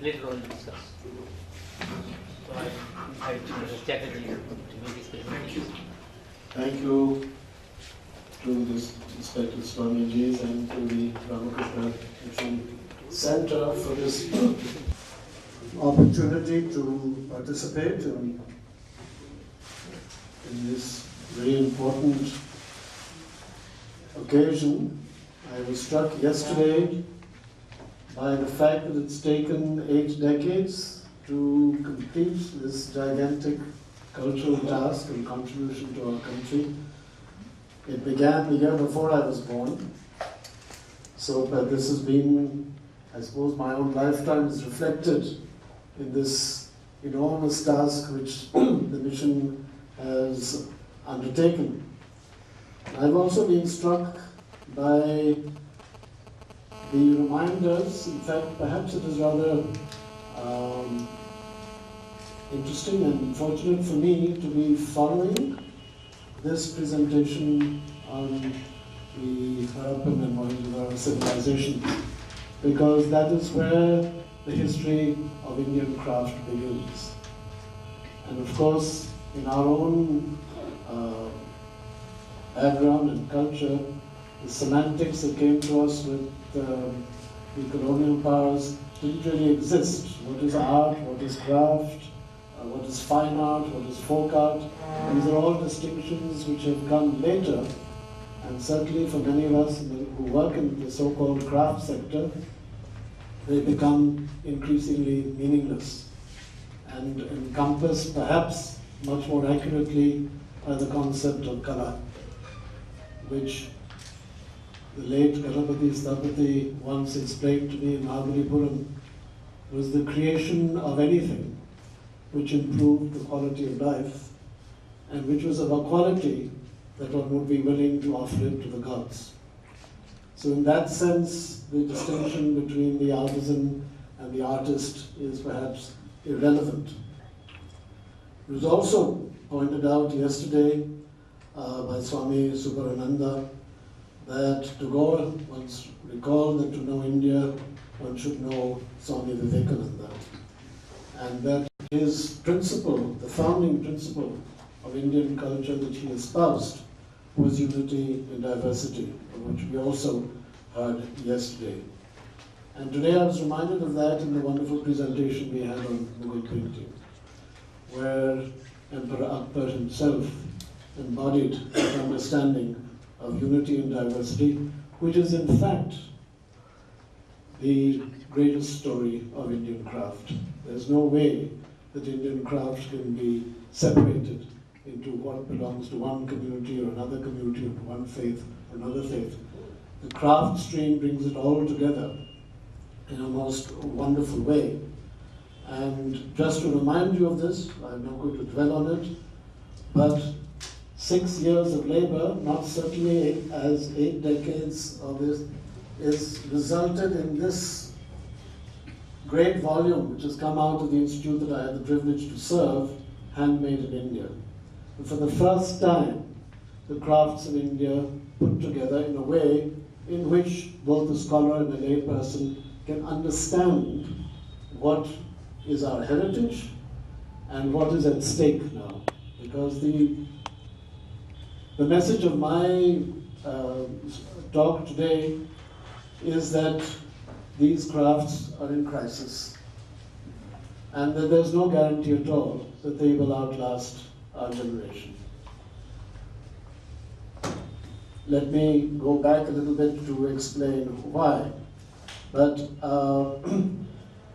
later on discuss. So I invite Mr. Chatterjee to make his presentation. Thank you to the respected Swamijis and to the Ramakrishna Mission Center for this opportunity to participate in this very important occasion. I was struck yesterday by the fact that it's taken 8 decades to complete this gigantic cultural task and contribution to our country. It began the year before I was born. So, but this has been, I suppose, my own lifetime is reflected in this enormous task which the mission has undertaken. I've also been struck by the reminders. In fact, perhaps it is rather interesting and fortunate for me to be following this presentation on the Harappan and Mohenjo-daro civilization, because that is where the history of Indian craft begins. And of course, in our own background and culture, the semantics that came to us with the colonial powers didn't really exist. What is art, what is craft, what is fine art, what is folk art? These are all distinctions which have come later, and certainly for many of us who work in the so-called craft sector, they become increasingly meaningless and encompassed perhaps much more accurately by the concept of kala, which the late Ganapati Sthapati once explained to me in Mahabalipuram was the creation of anything which improved the quality of life and which was of a quality that one would be willing to offer it to the gods. So in that sense, the distinction between the artisan and the artist is perhaps irrelevant. It was also pointed out yesterday by Swami Subbarananda that Tagore once recalled that to know India, one should know Swami Vivekananda. And that his principle, the founding principle of Indian culture that he espoused, was unity in diversity, which we also heard yesterday. And today I was reminded of that in the wonderful presentation we had on Mughal painting, where Emperor Akbar himself embodied that understanding of unity and diversity, which is in fact the greatest story of Indian craft. There's no way that Indian craft can be separated into what belongs to one community or another community, or one faith or another faith. The craft stream brings it all together in a most wonderful way. And just to remind you of this, I'm not going to dwell on it, but 6 years of labor, not certainly as 8 decades of this, is resulted in this great volume which has come out of the institute that I had the privilege to serve, Handmade in India. And for the first time, the crafts of India put together in a way in which both the scholar and the lay person can understand what is our heritage and what is at stake now. Because the message of my talk today is that these crafts are in crisis and that there's no guarantee at all that they will outlast our generation. Let me go back a little bit to explain why. But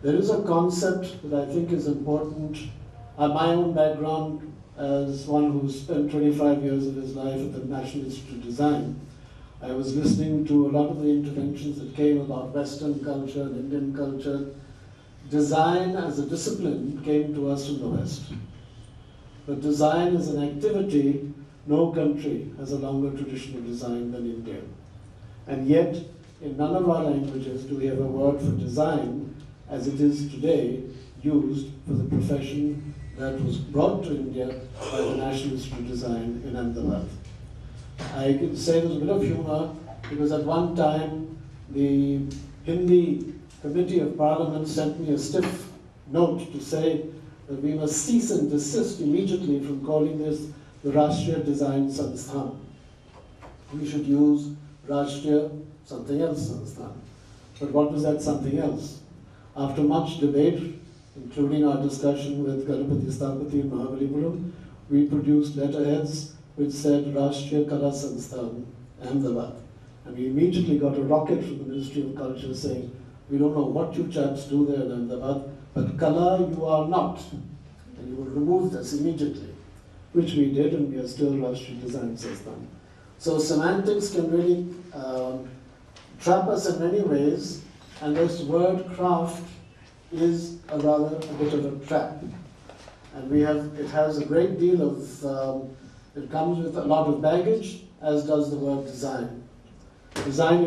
there is a concept that I think is important. My own background as one who spent 25 years of his life at the National Institute of Design, I was listening to a lot of the interventions that came about Western culture and Indian culture. Design as a discipline came to us from the West. But design as an activity, no country has a longer tradition of design than India. And yet, in none of our languages do we have a word for design as it is today used for the profession that was brought to India by the National Institute of Design in Ahmedabad. I can say there's a bit of humor because at one time the Hindi Committee of Parliament sent me a stiff note to say that we must cease and desist immediately from calling this the Rashtriya Design Sansthan. We should use Rashtriya something else Sansthan. But what was that something else? After much debate, including our discussion with Ganapati Sthapati in Mahabalipuram, we produced letterheads which said Rashtriya Kala Sansthan, Ahmedabad. And we immediately got a rocket from the Ministry of Culture saying, we don't know what you chaps do there in Ahmedabad, but Kala you are not. And you will remove this immediately, which we did, and we are still Rashtriya Design Sansthan. So semantics can really trap us in many ways, and this word craft is a bit of a trap. And it has a great deal of, it comes with a lot of baggage, as does the word design. Design,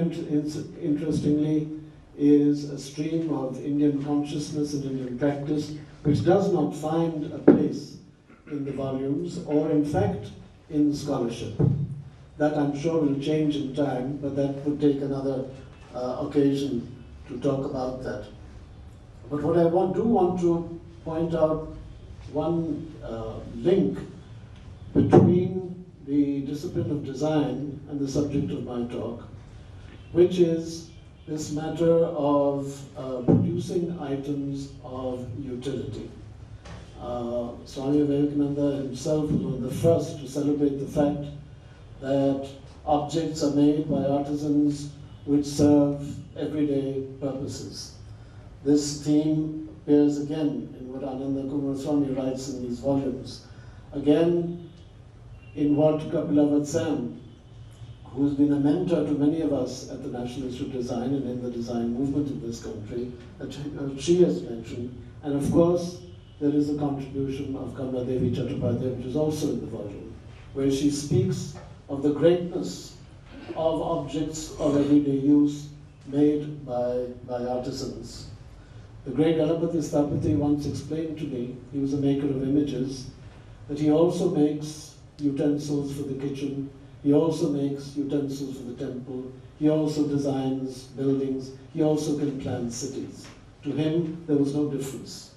interestingly, is a stream of Indian consciousness and Indian practice which does not find a place in the volumes or, in fact, in scholarship. That, I'm sure, will change in time, but that would take another occasion to talk about that. But what I do want to point out one link between the discipline of design and the subject of my talk, which is this matter of producing items of utility. Swami Vivekananda himself was one of the first to celebrate the fact that objects are made by artisans which serve everyday purposes. This theme appears again in what Ananda Kumaraswamy writes in these volumes. Again, in what Kapila Vatsam, who's been a mentor to many of us at the National Institute of Design and in the design movement in this country, that she has mentioned. And of course, there is a contribution of Kamla Devi Chattopadhyay, which is also in the volume, where she speaks of the greatness of objects of everyday use made by artisans. The great Ganapati Sthapati once explained to me, he was a maker of images, that he also makes utensils for the kitchen, he also makes utensils for the temple, he also designs buildings, he also can plan cities. To him, there was no difference.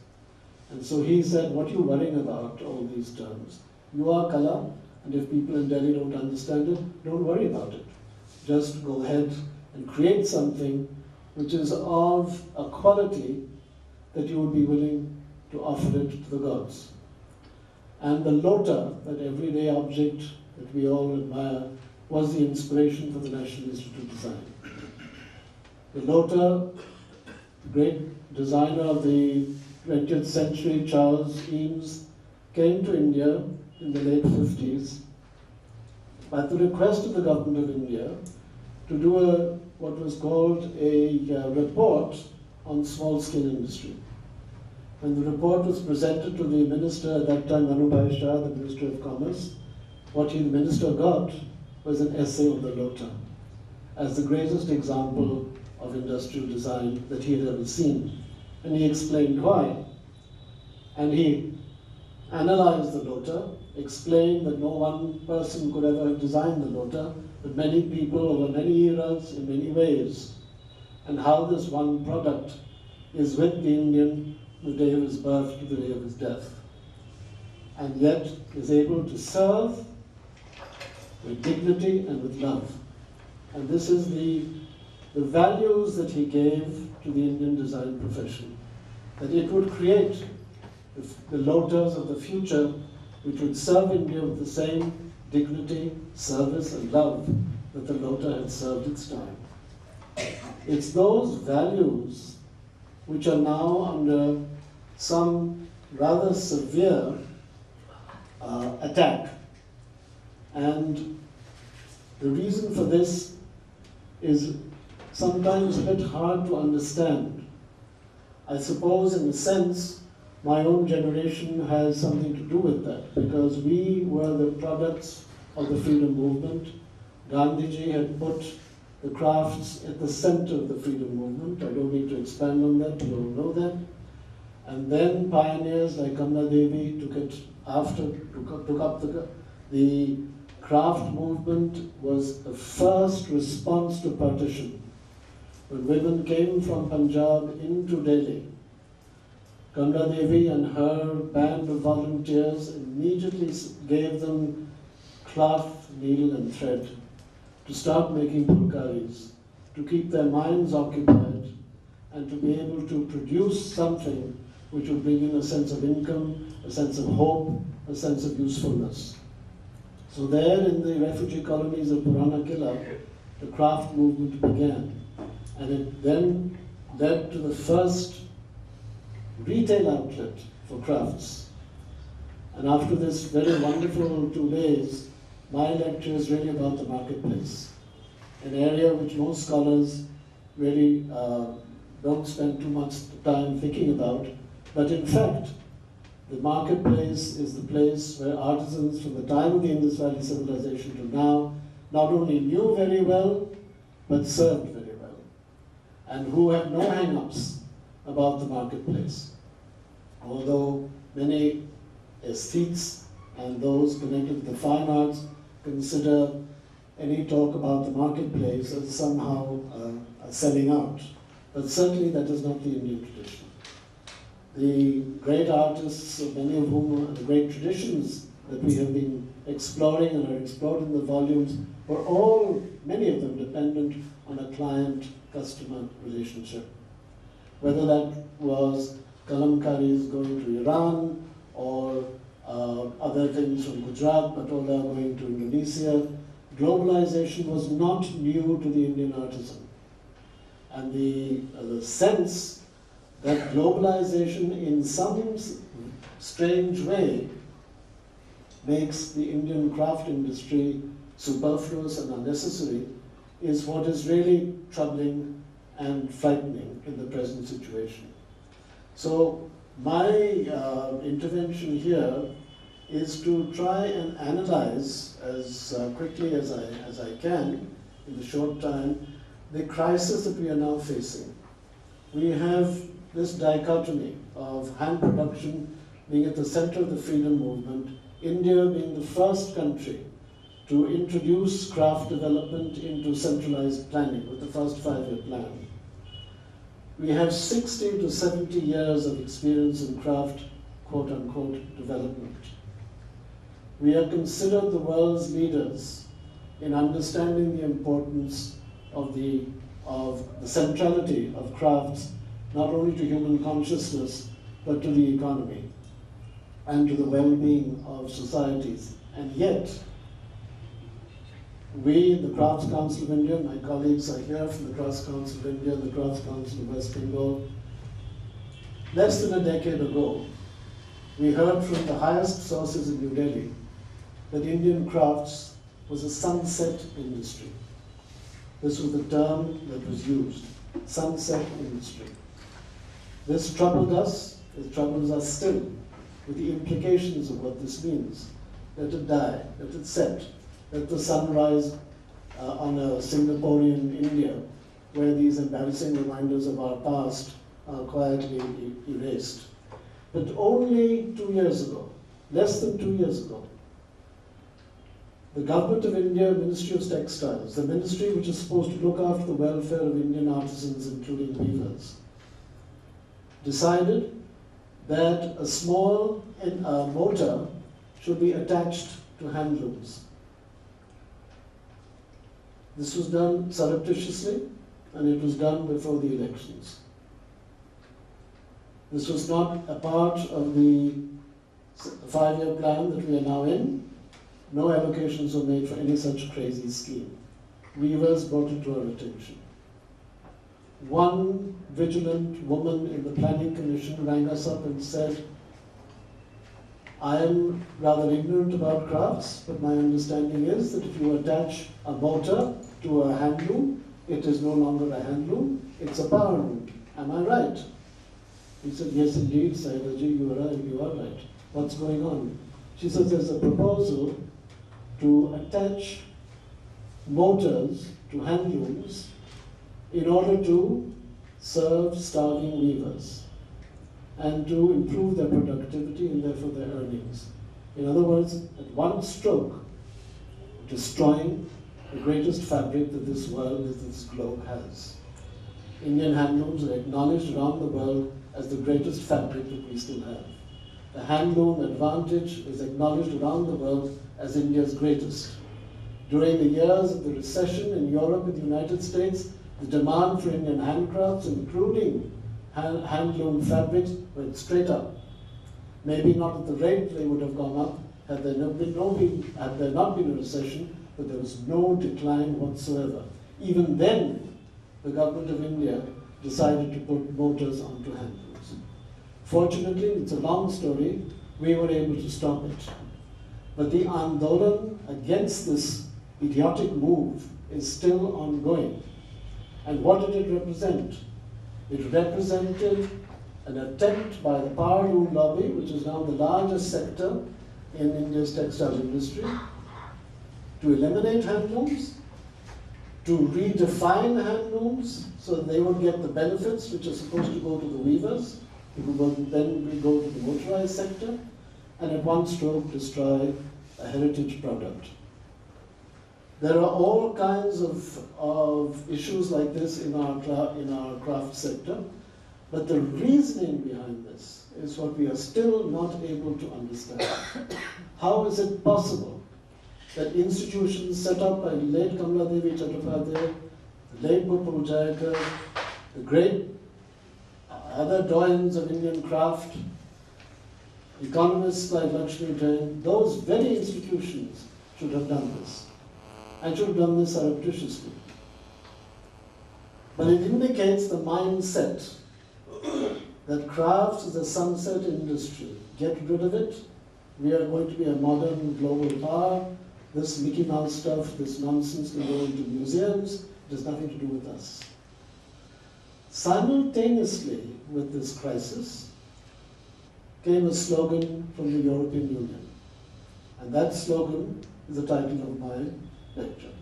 And so he said, what are you worrying about, all these terms? You are Kala, and if people in Delhi don't understand it, don't worry about it. Just go ahead and create something which is of a quality that you would be willing to offer it to the gods. And the lota, that everyday object that we all admire, was the inspiration for the National Institute of Design. The lota, the great designer of the 20th century, Charles Eames, came to India in the late 50s at the request of the government of India to do what was called a report on small-scale industry. When the report was presented to the minister at that time, Manubhai Shah, the Minister of Commerce, what the minister got was an essay on the lota as the greatest example of industrial design that he had ever seen. And he explained why. And he analyzed the lota, explained that no one person could ever have designed the lota, but many people over many eras in many ways, and how this one product is with the Indian from the day of his birth to the day of his death, and yet is able to serve with dignity and with love. And this is the values that he gave to the Indian design profession, that it would create the lotas of the future which would serve India with the same dignity, service, and love that the lota had served its time. It's those values which are now under some rather severe attack. And the reason for this is sometimes a bit hard to understand. I suppose, in a sense, my own generation has something to do with that, because we were the products of the freedom movement. Gandhiji had put the crafts at the center of the freedom movement. I don't need to expand on that, you all know that. And then pioneers like Kamla Devi took up the craft movement was the first response to partition. when women came from Punjab into Delhi, Ganga Devi and her band of volunteers immediately gave them cloth, needle and thread to start making pulkaris, to keep their minds occupied and to be able to produce something which would bring in a sense of income, a sense of hope, a sense of usefulness. So there in the refugee colonies of Purana Killa, the craft movement began. And it then led to the first retail outlet for crafts. And after this very wonderful 2 days, my lecture is really about the marketplace, an area which most scholars really don't spend too much time thinking about. But in fact, the marketplace is the place where artisans from the time of the Indus Valley civilization to now not only knew very well, but served very well, and who have no hang-ups about the marketplace. Although many aesthetes and those connected with the fine arts consider any talk about the marketplace as somehow a selling out. But certainly that is not the Indian tradition. The great artists, many of whom are the great traditions that we have been exploring and are explored in the volumes, were all, many of them, dependent on a client-customer relationship. Whether that was kalamkaris going to Iran or other things from Gujarat, Patola going to Indonesia, globalization was not new to the Indian artisan. And the sense that globalization in some strange way makes the Indian craft industry superfluous and unnecessary is what is really troubling and frightening in the present situation. So my intervention here is to try and analyze as quickly as I can in the short time the crisis that we are now facing. We have this dichotomy of hand production being at the center of the freedom movement, India being the first country to introduce craft development into centralized planning with the first 5-year plan. We have 60 to 70 years of experience in craft, quote unquote, development. We are considered the world's leaders in understanding the importance of the centrality of crafts, not only to human consciousness, but to the economy and to the well-being of societies. And yet, we, the Crafts Council of India, my colleagues are here from the Crafts Council of India, the Crafts Council of West Bengal, less than a decade ago, we heard from the highest sources in New Delhi that Indian crafts was a sunset industry. This was the term that was used, sunset industry. This troubled us, it troubles us still, with the implications of what this means. Let it die, let it set, let the sun rise on a Singaporean India, where these embarrassing reminders of our past are quietly erased. But only 2 years ago, less than 2 years ago, the Government of India, Ministry of Textiles, the ministry which is supposed to look after the welfare of Indian artisans, including weavers, decided that a small motor should be attached to handlooms. This was done surreptitiously, and it was done before the elections. This was not a part of the 5-year plan that we are now in. No allocations were made for any such crazy scheme. Weavers brought it to our attention. One vigilant woman in the Planning Commission rang us up and said, I am rather ignorant about crafts, but my understanding is that if you attach a motor to a handloom, it is no longer a handloom, it's a power loom. Am I right? He said, yes indeed, Saidaji, you are right. What's going on? She says there's a proposal to attach motors to handlooms in order to serve starving weavers and to improve their productivity and therefore their earnings. In other words, at one stroke, destroying the greatest fabric that this world, that this globe has. Indian handlooms are acknowledged around the world as the greatest fabric that we still have. The handloom advantage is acknowledged around the world as India's greatest. During the years of the recession in Europe and the United States, the demand for Indian handcrafts, including handloom fabrics, went straight up. Maybe not at the rate they would have gone up had there not been a recession, but there was no decline whatsoever. Even then, the government of India decided to put motors onto handlooms. Fortunately, it's a long story, we were able to stop it. But the Andolan against this idiotic move is still ongoing. And what did it represent? It represented an attempt by the power loom lobby, which is now the largest sector in India's textile industry, to eliminate handlooms, to redefine handlooms so that they would get the benefits which are supposed to go to the weavers, who would then go to the motorized sector, and at one stroke destroy a heritage product. There are all kinds of issues like this in our craft sector, but the reasoning behind this is what we are still not able to understand. How is it possible that institutions set up by the late Kamaladevi Chattopadhyay, the late Bhupal Jayakar, the great other doyens of Indian craft, economists like Lakshmi Jain, those very institutions should have done this, and should have done this surreptitiously. But it indicates the mindset that crafts is a sunset industry. Get rid of it. We are going to be a modern global power. This Mickey Mouse stuff, this nonsense can go into museums. It has nothing to do with us. Simultaneously with this crisis came a slogan from the European Union. And that slogan is the title of my lecture.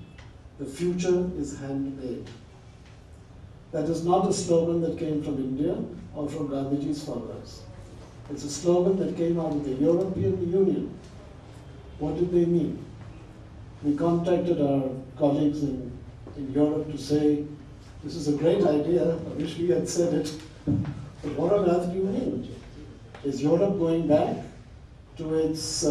The future is handmade. That is not a slogan that came from India or from Gandhiji's followers. It's a slogan that came out of the European Union. What did they mean? We contacted our colleagues in Europe to say, this is a great idea, I wish we had said it, but what on earth do you mean? Is Europe going back to its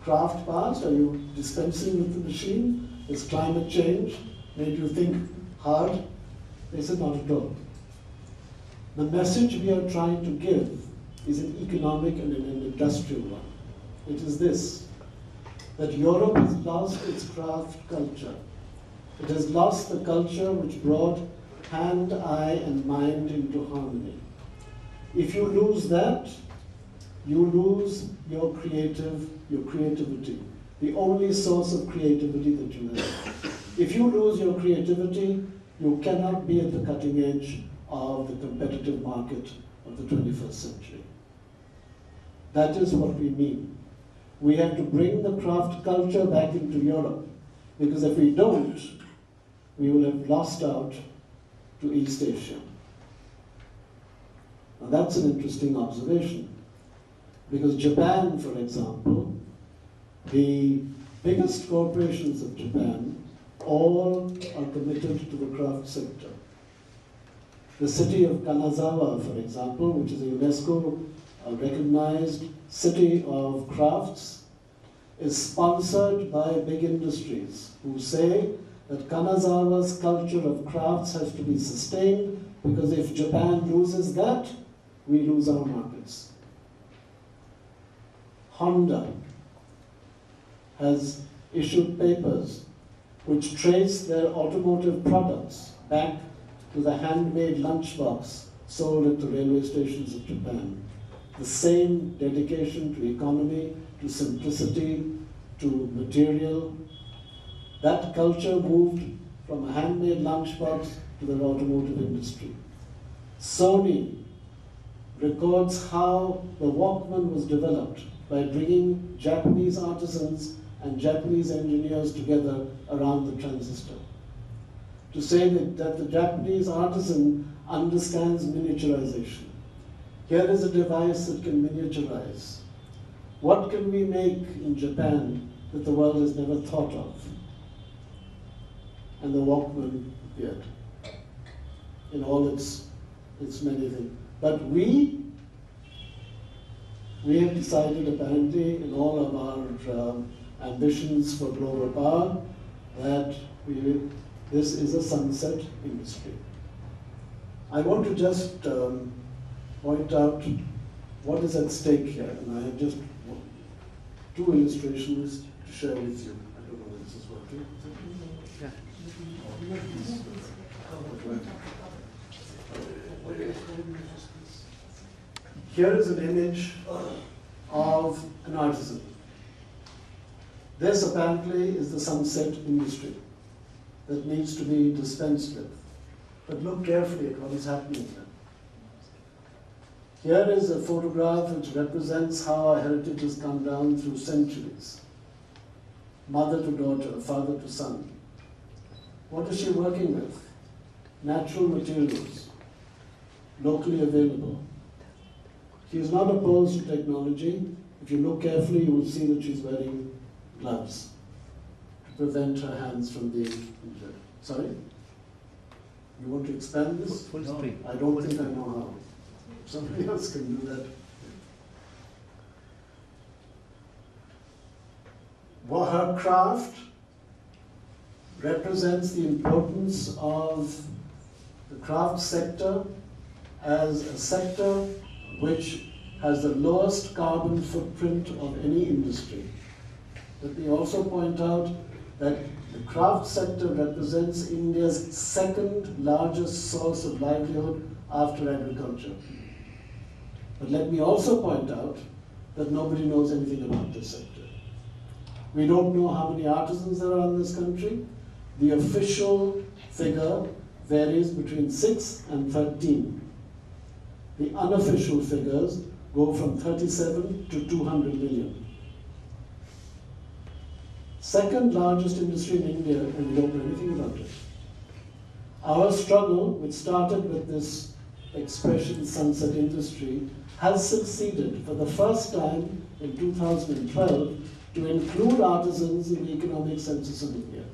craft past? Are you dispensing with the machine? Has climate change made you think hard? They said, not at all. The message we are trying to give is an economic and an industrial one. It is this, that Europe has lost its craft culture. It has lost the culture which brought hand, eye, and mind into harmony. If you lose that, you lose your creativity, the only source of creativity that you have. If you lose your creativity, you cannot be at the cutting edge of the competitive market of the 21st century. That is what we mean. We have to bring the craft culture back into Europe, because if we don't, we will have lost out to East Asia. Now that's an interesting observation, because Japan, for example, the biggest corporations of Japan all are committed to the craft sector. The city of Kanazawa, for example, which is a UNESCO recognized city of crafts, is sponsored by big industries who say that Kanazawa's culture of crafts has to be sustained, because if Japan loses that, we lose our markets. Honda has issued papers which trace their automotive products back to the handmade lunchbox sold at the railway stations of Japan. The same dedication to economy, to simplicity, to material. That culture moved from a handmade lunchbox to the automotive industry. Sony records how the Walkman was developed by bringing Japanese artisans and Japanese engineers together around the transistor. To say that the Japanese artisan understands miniaturization. Here is a device that can miniaturize. What can we make in Japan that the world has never thought of? And the Walkman appeared. in all its many things. But we have decided apparently in all of our ambitions for global power that this is a sunset industry. I want to just point out what is at stake here, and I have just two illustrations to share with you. I don't know whether this is working. Yeah. Here is an image of an artisan. This apparently is the sunset industry that needs to be dispensed with. But look carefully at what is happening there. Here is a photograph which represents how our heritage has come down through centuries. Mother to daughter, father to son. What is she working with? Natural materials, locally available. She is not opposed to technology. If you look carefully, you will see that she's wearing gloves to prevent her hands from being injured. Sorry? You want to expand this? Full screen. I don't think I know how. Somebody else can do that. Well, her craft represents the importance of the craft sector as a sector which has the lowest carbon footprint of any industry. Let me also point out that the craft sector represents India's second largest source of livelihood after agriculture. But let me also point out that nobody knows anything about this sector. We don't know how many artisans there are in this country. The official figure varies between 6 and 13. The unofficial figures go from 37 to 200 million. Second largest industry in India, and we don't know anything about it. Our struggle, which started with this expression sunset industry, has succeeded for the first time in 2012 to include artisans in the economic census of India.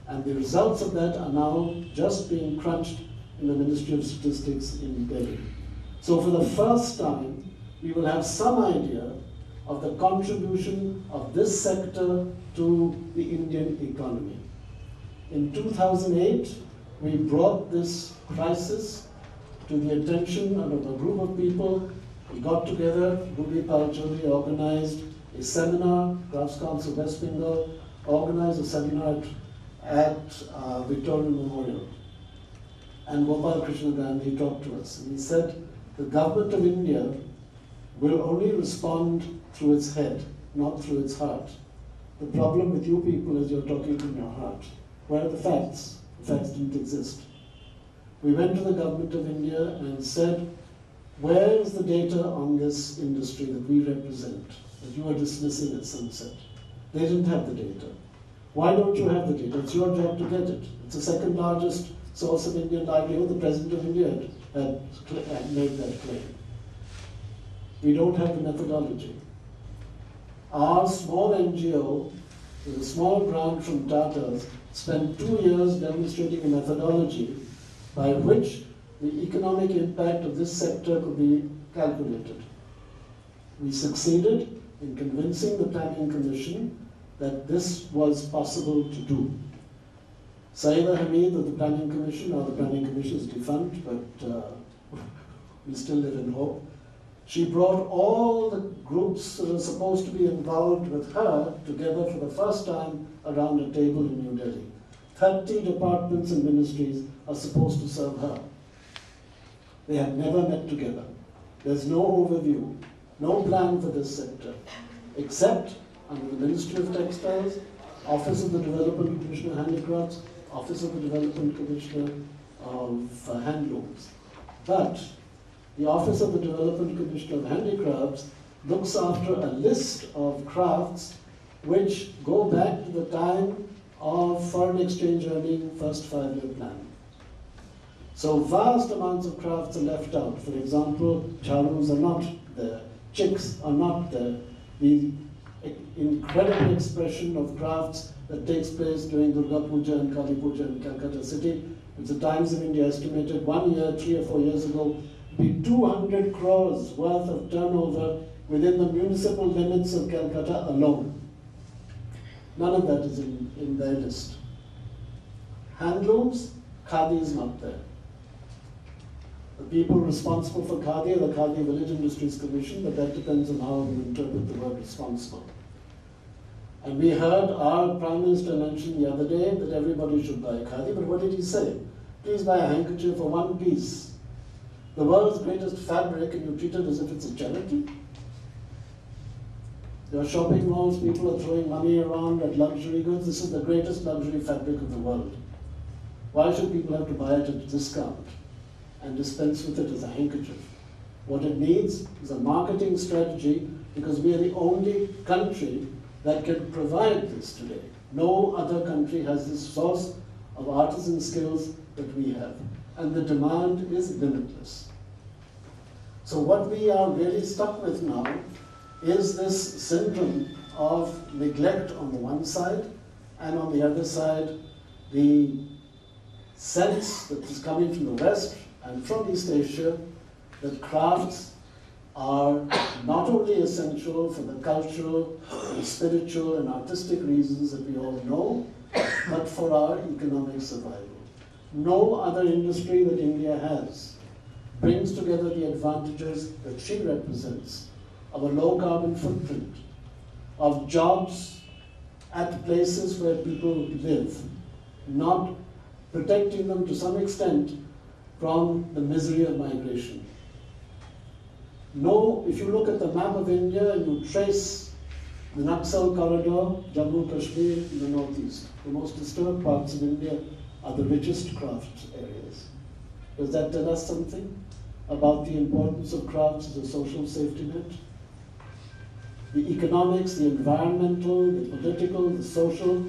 And the results of that are now just being crunched in the Ministry of Statistics in Delhi. So for the first time, we will have some idea of the contribution of this sector to the Indian economy. In 2008, we brought this crisis to the attention of a group of people. We got together, Ruby Palcholi organized a seminar, Crafts Council West Bengal organized a seminar at Victoria Memorial. And Gopal Krishna Gandhi talked to us, and he said, the government of India will only respond through its head, not through its heart. The problem with you people is you're talking from your heart. Where are the facts? The facts didn't exist. We went to the government of India and said, where is the data on this industry that we represent, that you are dismissing at sunset? They didn't have the data. Why don't you have the data? It's your job to get it. It's the second largest source of Indian livelihood. The President of India had made that claim. We don't have the methodology. Our small NGO, with a small grant from Tata's, spent 2 years demonstrating a methodology by which the economic impact of this sector could be calculated. We succeeded in convincing the Planning Commission that this was possible to do. Saida Hamid of the Planning Commission, now the Planning Commission is defunct, but we still live in hope. She brought all the groups that are supposed to be involved with her together for the first time around a table in New Delhi. 30 departments and ministries are supposed to serve her. They have never met together. There's no overview, no plan for this sector, except under the Ministry of Textiles, Office of the Development Commissioner of Handicrafts, Office of the Development Commissioner of Handlooms. But the Office of the Development Commissioner of Handicrafts looks after a list of crafts which go back to the time of foreign exchange earning first 5-year plan. So vast amounts of crafts are left out. For example, charus are not there, chicks are not there. The incredible expression of crafts that takes place during Durga Puja and Kali Puja in Calcutta city It's the Times of India estimated 1 year, 3 or 4 years ago, be 200 crores worth of turnover within the municipal limits of Calcutta alone. None of that is in their list. Handlooms, khadi is not there. The people responsible for khadi are the Khadi Village Industries Commission, but that depends on how you interpret the word responsible. And we heard our Prime Minister mention the other day that everybody should buy khadi, but what did he say? Please buy a handkerchief for one piece. The world's greatest fabric, and you treat it as if it's a charity? Your shopping malls, people are throwing money around at luxury goods. This is the greatest luxury fabric of the world. Why should people have to buy it at a discount and dispense with it as a handkerchief? What it needs is a marketing strategy, because we are the only country that can provide this today. No other country has this source of artisan skills that we have. And the demand is limitless. So what we are really stuck with now is this syndrome of neglect on the one side, and on the other side, the sense that is coming from the West and from East Asia that crafts are not only essential for the cultural, and spiritual, and artistic reasons that we all know, but for our economic survival. No other industry that India has brings together the advantages that she represents of a low carbon footprint, of jobs at places where people live, not protecting them to some extent from the misery of migration. No, if you look at the map of India and you trace the Naxal corridor, Jammu Kashmir in the northeast, the most disturbed parts of India are the richest crafts areas. Does that tell us something about the importance of crafts as a social safety net? The economics, the environmental, the political, the social,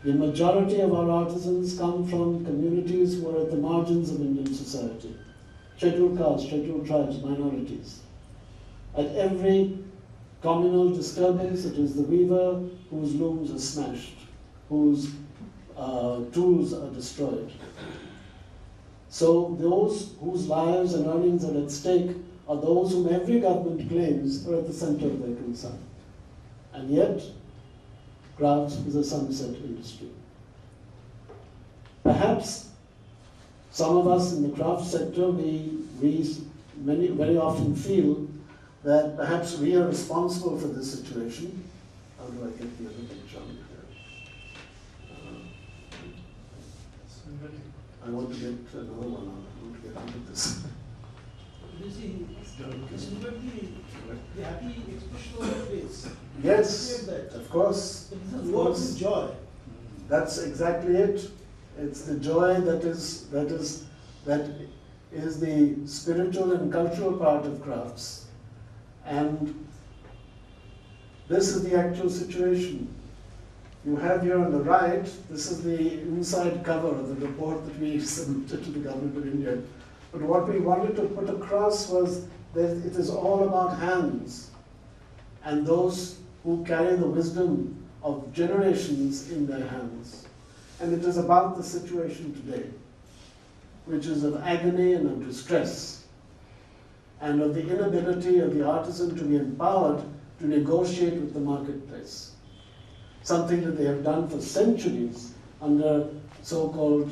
the majority of our artisans come from communities who are at the margins of Indian society. Scheduled castes, scheduled tribes, minorities. At every communal disturbance, it is the weaver whose looms are smashed, whose tools are destroyed. So those whose lives and earnings are at stake are those whom every government claims are at the center of their concern. And yet, crafts is a sunset industry. Perhaps some of us in the craft sector, we very often feel that perhaps we are responsible for this situation. How do I get the other picture on here? I want to get another one on. I want to get onto this. You see, this is not the happy expression of your face. Yes, of course. It is lots of joy. That's exactly it. It's the joy that is the spiritual and cultural part of crafts. And this is the actual situation. You have here on the right, this is the inside cover of the report that we submitted to the Government of India. But what we wanted to put across was that it is all about hands and those who carry the wisdom of generations in their hands. And it is about the situation today, which is of agony and of distress, and of the inability of the artisan to be empowered to negotiate with the marketplace. Something that they have done for centuries under so-called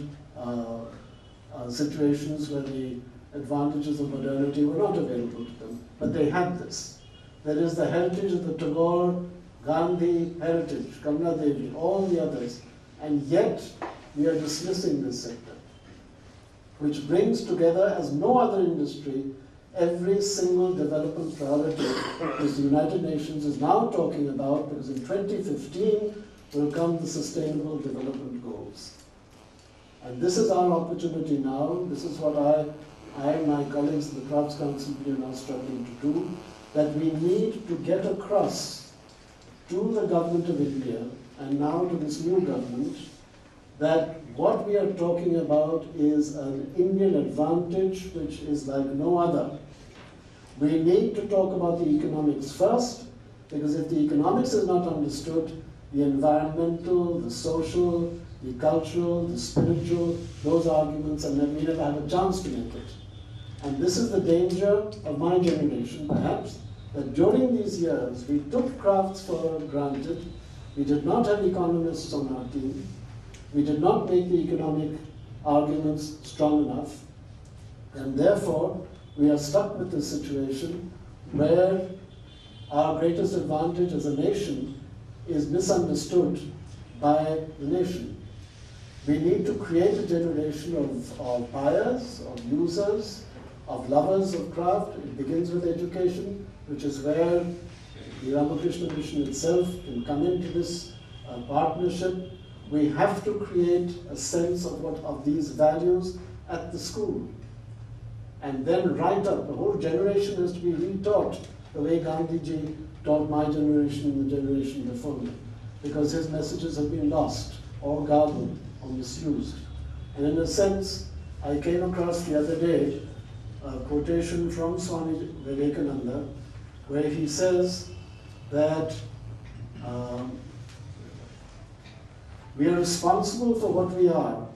situations where the advantages of modernity were not available to them, but they had this. That is the heritage of the Tagore, Gandhi heritage, Kamla Devi, all the others, and yet we are dismissing this sector, which brings together, as no other industry, every single development priority which the United Nations is now talking about, because in 2015 will come the Sustainable Development Goals. And this is our opportunity now. This is what I and my colleagues in the Crafts Council are now struggling to do, that we need to get across to the Government of India and now to this new government that what we are talking about is an Indian advantage which is like no other. We need to talk about the economics first, because if the economics is not understood, the environmental, the social, the cultural, the spiritual, those arguments, and then we never have a chance to make it. And this is the danger of my generation, perhaps, that during these years we took crafts for granted. We did not have economists on our team. We did not make the economic arguments strong enough. And therefore, we are stuck with this situation where our greatest advantage as a nation is misunderstood by the nation. We need to create a generation of buyers, of users, of lovers of craft. It begins with education, which is where the Ramakrishna Mission itself can come into this partnership. We have to create a sense of these values at the school. And then right up, the whole generation has to be retaught the way Gandhiji taught my generation and the generation before me, because his messages have been lost or garbled or misused. And in a sense, I came across the other day a quotation from Swami Vivekananda, where he says that we are responsible for what we are,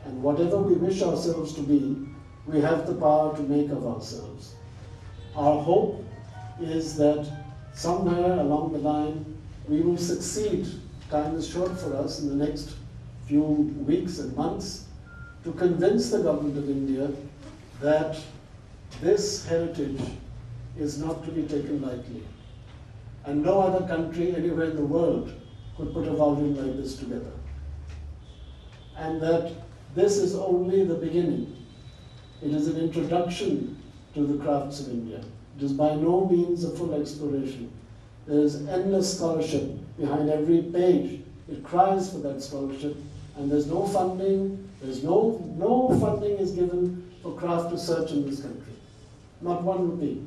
and whatever we wish ourselves to be, we have the power to make of ourselves. Our hope is that somewhere along the line we will succeed. Time is short for us in the next few weeks and months to convince the government of India that this heritage is not to be taken lightly. And no other country anywhere in the world could put a volume like this together. And that this is only the beginning. It is an introduction to the crafts of India. It is by no means a full exploration. There is endless scholarship behind every page. It cries for that scholarship, and there's no funding. There's no funding is given for craft research in this country. Not one rupee.